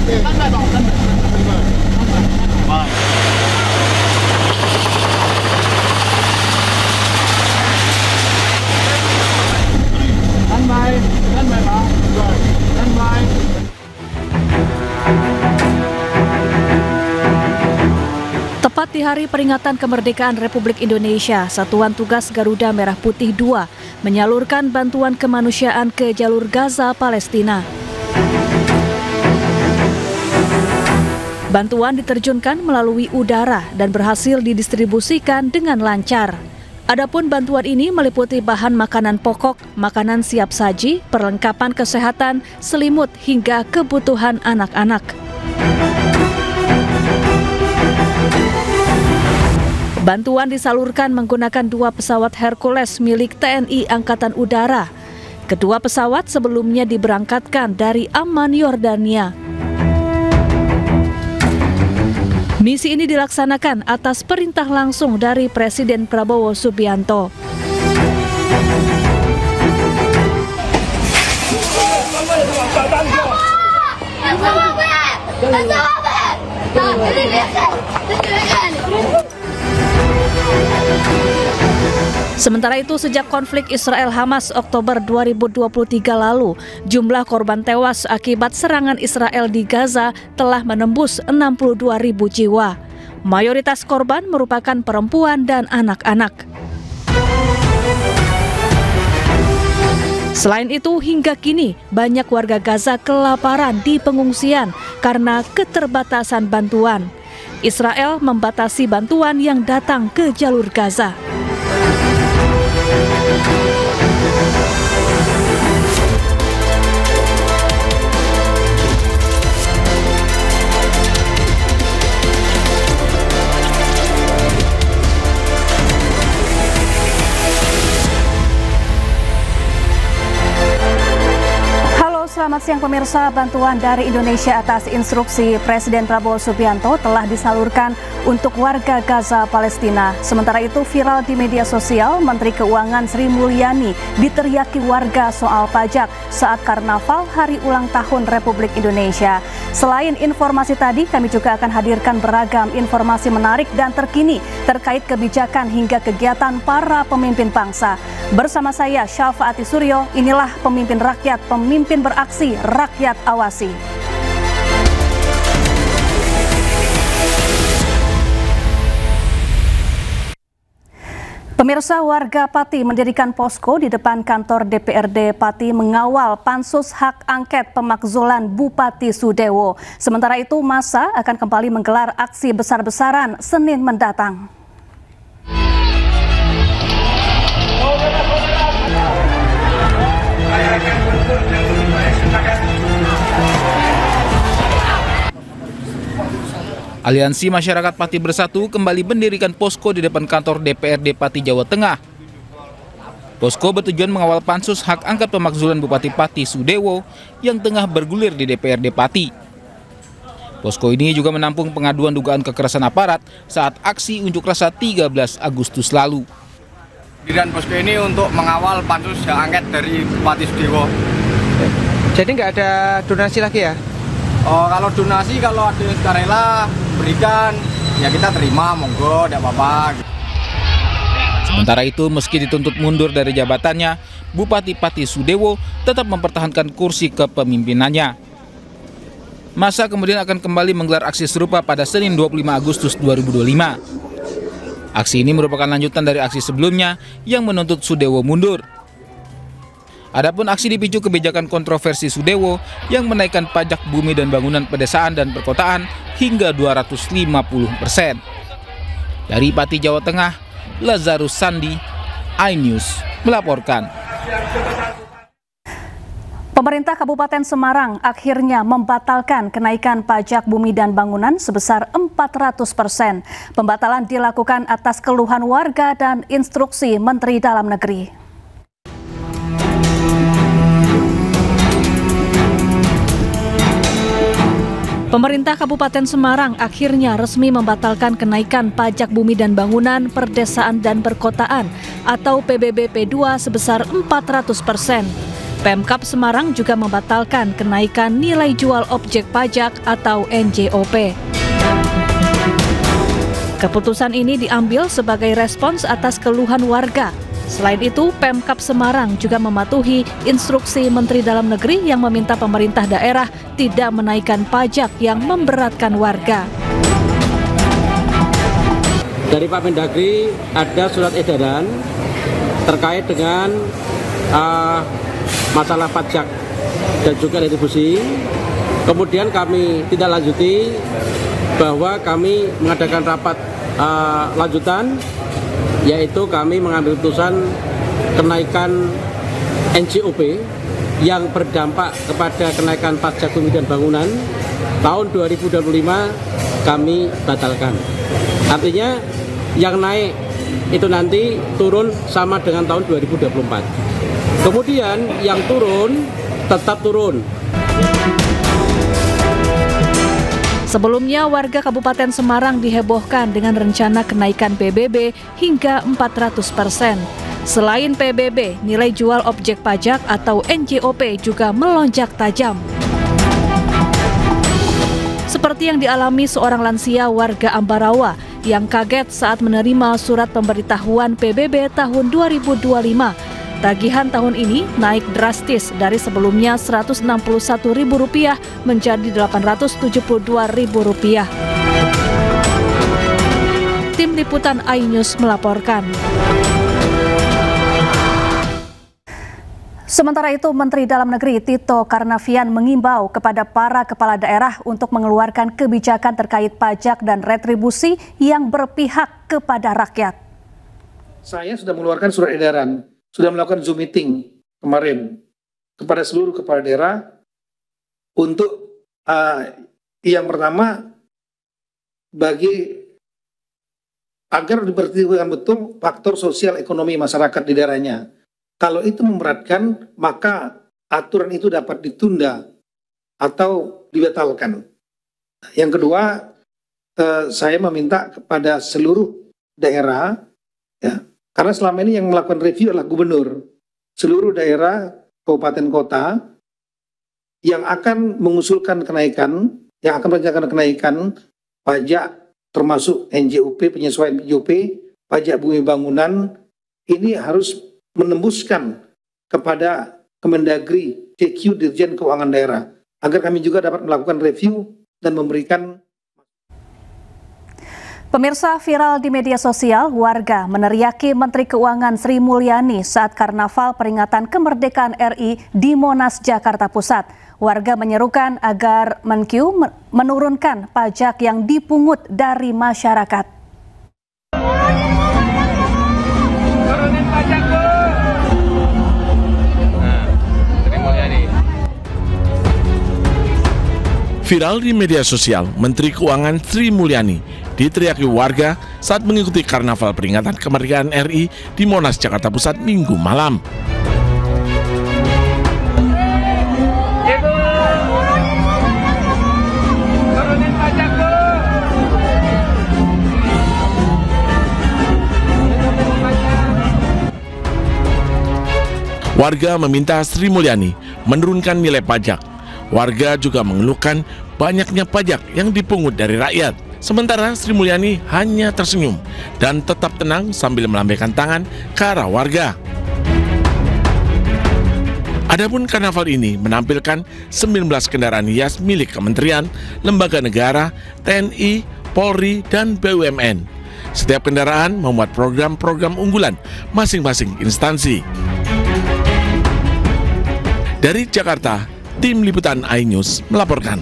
Tepat di hari peringatan kemerdekaan Republik Indonesia, Satuan Tugas Garuda Merah Putih II menyalurkan bantuan kemanusiaan ke jalur Gaza, Palestina. Bantuan diterjunkan melalui udara dan berhasil didistribusikan dengan lancar. Adapun bantuan ini meliputi bahan makanan pokok, makanan siap saji, perlengkapan kesehatan, selimut hingga kebutuhan anak-anak. Bantuan disalurkan menggunakan 2 pesawat Hercules milik TNI Angkatan Udara. Kedua pesawat sebelumnya diberangkatkan dari Amman, Yordania. Misi ini dilaksanakan atas perintah langsung dari Presiden Prabowo Subianto. Sementara itu, sejak konflik Israel-Hamas Oktober 2023 lalu, jumlah korban tewas akibat serangan Israel di Gaza telah menembus 62.000 jiwa. Mayoritas korban merupakan perempuan dan anak-anak. Selain itu, hingga kini banyak warga Gaza kelaparan di pengungsian karena keterbatasan bantuan. Israel membatasi bantuan yang datang ke jalur Gaza. Selamat siang pemirsa, bantuan dari Indonesia atas instruksi Presiden Prabowo Subianto telah disalurkan untuk warga Gaza, Palestina. Sementara itu viral di media sosial, Menteri Keuangan Sri Mulyani diteriaki warga soal pajak saat Karnaval Hari Ulang Tahun Republik Indonesia. Selain informasi tadi, kami juga akan hadirkan beragam informasi menarik dan terkini terkait kebijakan hingga kegiatan para pemimpin bangsa. Bersama saya, Syafaati Suryo, inilah Pemimpin Rakyat, Pemimpin Beraksi, Rakyat Awasi. Pemirsa, warga Pati mendirikan posko di depan kantor DPRD Pati mengawal pansus hak angket pemakzulan Bupati Sudewo. Sementara itu, massa akan kembali menggelar aksi besar-besaran Senin mendatang. Aliansi Masyarakat Pati Bersatu kembali mendirikan posko di depan kantor DPRD Pati, Jawa Tengah. Posko bertujuan mengawal pansus hak angket pemakzulan Bupati Pati Sudewo yang tengah bergulir di DPRD Pati. Posko ini juga menampung pengaduan dugaan kekerasan aparat saat aksi unjuk rasa 13 Agustus lalu. Pendirian posko ini untuk mengawal pansus hak angket dari Bupati Sudewo. Jadi nggak ada donasi lagi ya? Oh, kalau donasi, kalau ada yang sukarela berikan, ya kita terima, monggo, tidak apa-apa. Sementara itu, meski dituntut mundur dari jabatannya, Bupati Pati Sudewo tetap mempertahankan kursi kepemimpinannya. Massa kemudian akan kembali menggelar aksi serupa pada Senin 25 Agustus 2025. Aksi ini merupakan lanjutan dari aksi sebelumnya yang menuntut Sudewo mundur. Adapun aksi dipicu kebijakan kontroversi Sudewo yang menaikkan pajak bumi dan bangunan pedesaan dan perkotaan hingga 250%. Dari Pati, Jawa Tengah, Lazarus Sandi, iNews melaporkan. Pemerintah Kabupaten Semarang akhirnya membatalkan kenaikan pajak bumi dan bangunan sebesar 400%. Pembatalan dilakukan atas keluhan warga dan instruksi Menteri Dalam Negeri. Pemerintah Kabupaten Semarang akhirnya resmi membatalkan kenaikan pajak bumi dan bangunan, perdesaan dan perkotaan atau PBBP 2 sebesar 400%. Pemkab Semarang juga membatalkan kenaikan nilai jual objek pajak atau NJOP. Keputusan ini diambil sebagai respons atas keluhan warga. Selain itu, Pemkab Semarang juga mematuhi instruksi Menteri Dalam Negeri yang meminta pemerintah daerah tidak menaikkan pajak yang memberatkan warga. Dari Pak Mendagri ada surat edaran terkait dengan masalah pajak dan juga retribusi. Kemudian kami tidak lanjuti bahwa kami mengadakan rapat lanjutan, yaitu kami mengambil keputusan kenaikan NJOP yang berdampak kepada kenaikan pajak bumi dan bangunan tahun 2025 kami batalkan. Artinya yang naik itu nanti turun sama dengan tahun 2024. Kemudian yang turun tetap turun. Sebelumnya, warga Kabupaten Semarang dihebohkan dengan rencana kenaikan PBB hingga 400%. Selain PBB, nilai jual objek pajak atau NJOP juga melonjak tajam. Seperti yang dialami seorang lansia warga Ambarawa yang kaget saat menerima surat pemberitahuan PBB tahun 2025. Tagihan tahun ini naik drastis dari sebelumnya Rp161.000 menjadi Rp872.000. Tim Liputan iNews melaporkan. Sementara itu, Menteri Dalam Negeri Tito Karnavian mengimbau kepada para kepala daerah untuk mengeluarkan kebijakan terkait pajak dan retribusi yang berpihak kepada rakyat. Saya sudah mengeluarkan surat edaran, sudah melakukan Zoom meeting kemarin kepada seluruh kepala daerah untuk yang pertama agar diperhatikan betul faktor sosial ekonomi masyarakat di daerahnya. Kalau itu memberatkan, maka aturan itu dapat ditunda atau dibatalkan. Yang kedua, saya meminta kepada seluruh daerah, ya, karena selama ini yang melakukan review adalah gubernur, seluruh daerah, kabupaten kota, yang akan mengusulkan kenaikan, yang akan merencanakan kenaikan pajak, termasuk NJOP, penyesuaian NJOP, pajak bumi bangunan, ini harus menembuskan kepada Kemendagri, CQ, Dirjen Keuangan Daerah, agar kami juga dapat melakukan review dan memberikan. Pemirsa, viral di media sosial, warga meneriaki Menteri Keuangan Sri Mulyani saat Karnaval Peringatan Kemerdekaan RI di Monas, Jakarta Pusat. Warga menyerukan agar Menkyu menurunkan pajak yang dipungut dari masyarakat. Turunin pajak, Bu. Viral di media sosial, Menteri Keuangan Sri Mulyani diteriaki warga saat mengikuti Karnaval Peringatan Kemerdekaan RI di Monas, Jakarta Pusat Minggu malam. Turunin pajak, Bu. Warga meminta Sri Mulyani menurunkan nilai pajak. Warga juga mengeluhkan banyaknya pajak yang dipungut dari rakyat. Sementara Sri Mulyani hanya tersenyum dan tetap tenang sambil melambaikan tangan ke arah warga. Adapun karnaval ini menampilkan 19 kendaraan hias milik kementerian, lembaga negara, TNI, Polri, dan BUMN. Setiap kendaraan memuat program-program unggulan masing-masing instansi. Dari Jakarta, Tim Liputan iNews melaporkan.